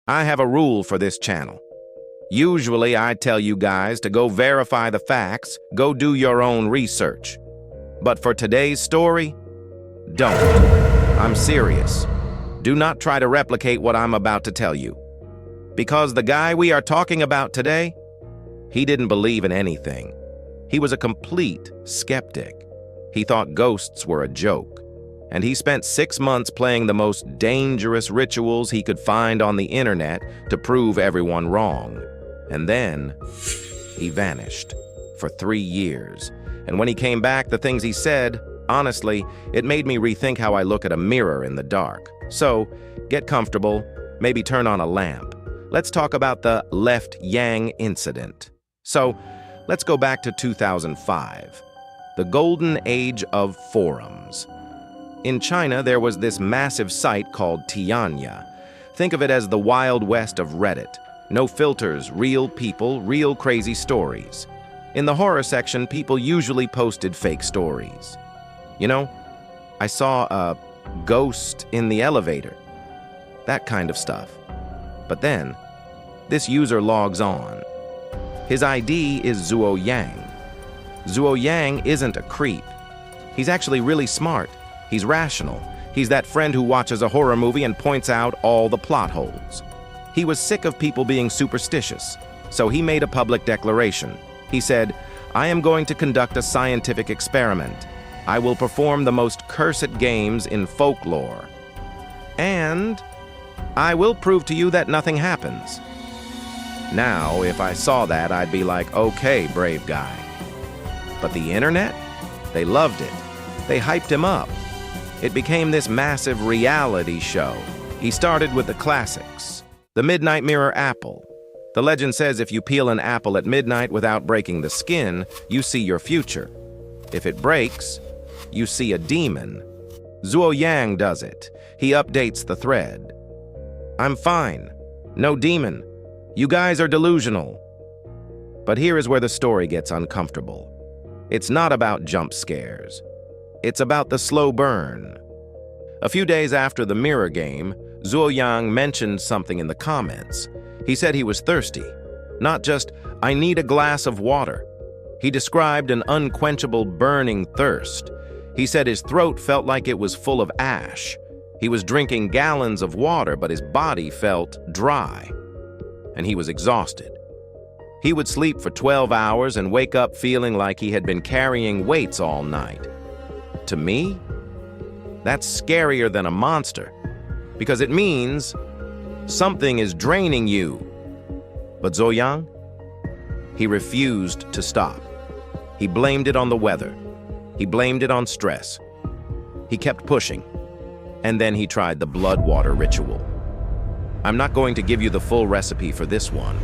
I have a rule for this channel. Usually I tell you guys to go verify the facts, go do your own research. But for today's story, don't. I'm serious. Do not try to replicate what I'm about to tell you. Because the guy we are talking about today, he didn't believe in anything. He was a complete skeptic. He thought ghosts were a joke. And he spent 6 months playing the most dangerous rituals he could find on the internet to prove everyone wrong. And then he vanished for 3 years. And when he came back, the things he said, honestly, it made me rethink how I look at a mirror in the dark. So, get comfortable, maybe turn on a lamp. Let's talk about the Left Yang incident. So, let's go back to 2005, the golden age of forums. In China, there was this massive site called Tianya. Think of it as the Wild West of Reddit. No filters, real people, real crazy stories. In the horror section, people usually posted fake stories. You know, I saw a ghost in the elevator. That kind of stuff. But then, this user logs on. His ID is Zuo Yang. Zuo Yang isn't a creep. He's actually really smart. He's rational. He's that friend who watches a horror movie and points out all the plot holes. He was sick of people being superstitious, so he made a public declaration. He said, "I am going to conduct a scientific experiment. I will perform the most cursed games in folklore. And I will prove to you that nothing happens." Now, if I saw that, I'd be like, okay, brave guy. But the internet? They loved it. They hyped him up. It became this massive reality show. He started with the classics. The midnight mirror apple. The legend says if you peel an apple at midnight without breaking the skin, you see your future. If it breaks, you see a demon. Zuo Yang does it. He updates the thread. "I'm fine. No demon. You guys are delusional." But here is where the story gets uncomfortable. It's not about jump scares. It's about the slow burn. A few days after the mirror game, Zuo Yang mentioned something in the comments. He said he was thirsty. Not just, "I need a glass of water." He described an unquenchable burning thirst. He said his throat felt like it was full of ash. He was drinking gallons of water, but his body felt dry. And he was exhausted. He would sleep for 12 hours and wake up feeling like he had been carrying weights all night. To me, that's scarier than a monster, because it means something is draining you. But Zuo Yang, he refused to stop. He blamed it on the weather. He blamed it on stress. He kept pushing. And then he tried the blood water ritual. I'm not going to give you the full recipe for this one,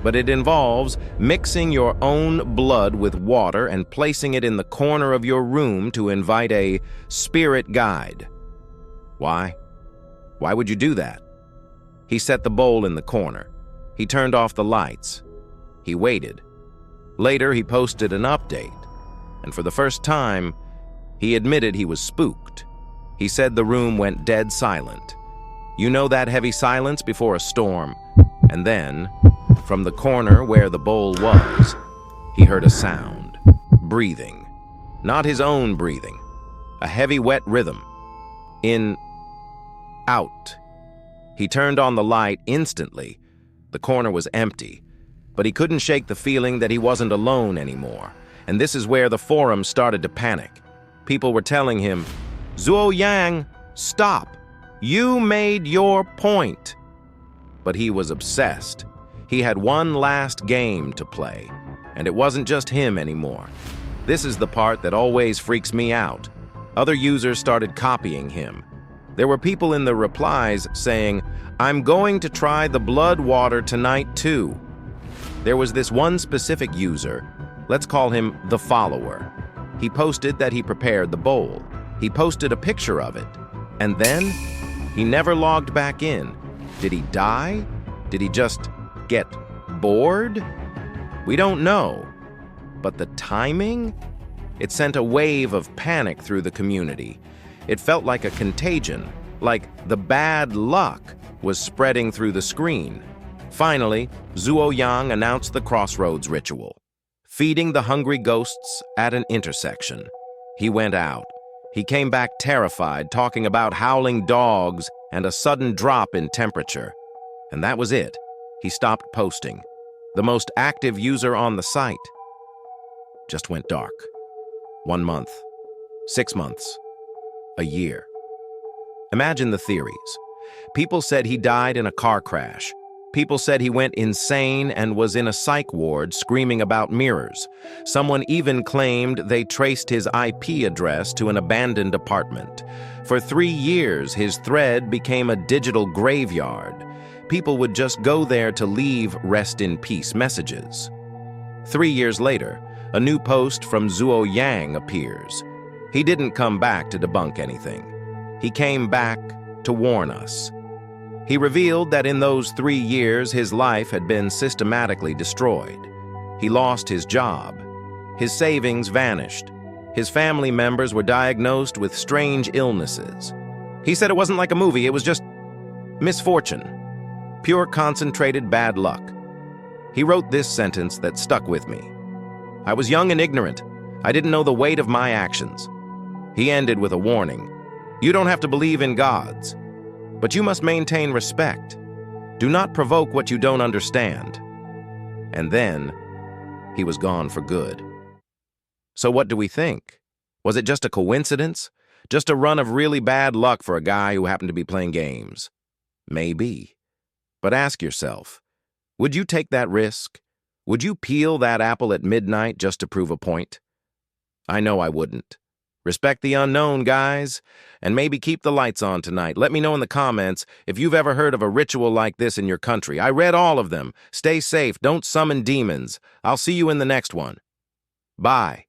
but it involves mixing your own blood with water and placing it in the corner of your room to invite a spirit guide. Why? Why would you do that? He set the bowl in the corner. He turned off the lights. He waited. Later, he posted an update, and for the first time, he admitted he was spooked. He said the room went dead silent. You know that heavy silence before a storm. And then, from the corner where the bowl was, he heard a sound. Breathing. Not his own breathing. A heavy, wet rhythm. In, out. He turned on the light instantly. The corner was empty, but he couldn't shake the feeling that he wasn't alone anymore. And this is where the forum started to panic. People were telling him, "Zuo Yang, stop. You made your point." But he was obsessed. He had one last game to play, and it wasn't just him anymore. This is the part that always freaks me out. Other users started copying him. There were people in the replies saying, "I'm going to try the blood water tonight too." There was this one specific user, let's call him the follower. He posted that he prepared the bowl. He posted a picture of it, and then he never logged back in. Did he die? Did he just get bored? We don't know. But the timing? It sent a wave of panic through the community. It felt like a contagion, like the bad luck. was spreading through the screen. Finally, Zuo Yang announced the crossroads ritual, feeding the hungry ghosts at an intersection. He went out. He came back terrified, talking about howling dogs and a sudden drop in temperature. And that was it. He stopped posting. The most active user on the site just went dark. 1 month, 6 months, a year. Imagine the theories. People said he died in a car crash. People said he went insane and was in a psych ward screaming about mirrors. Someone even claimed they traced his IP address to an abandoned apartment. For 3 years, his thread became a digital graveyard. People would just go there to leave rest in peace messages. 3 years later, a new post from Zuo Yang appears. He didn't come back to debunk anything. He came back to warn us. He revealed that in those 3 years, his life had been systematically destroyed. He lost his job. His savings vanished. His family members were diagnosed with strange illnesses. He said it wasn't like a movie, it was just misfortune. Pure concentrated bad luck. He wrote this sentence that stuck with me. I was young and ignorant. I didn't know the weight of my actions. He ended with a warning. You don't have to believe in gods, but you must maintain respect. Do not provoke what you don't understand. And then, he was gone for good. So what do we think? Was it just a coincidence? Just a run of really bad luck for a guy who happened to be playing games? Maybe. But ask yourself, would you take that risk? Would you peel that apple at midnight just to prove a point? I know I wouldn't. Respect the unknown, guys, and maybe keep the lights on tonight. Let me know in the comments if you've ever heard of a ritual like this in your country. I read all of them. Stay safe. Don't summon demons. I'll see you in the next one. Bye.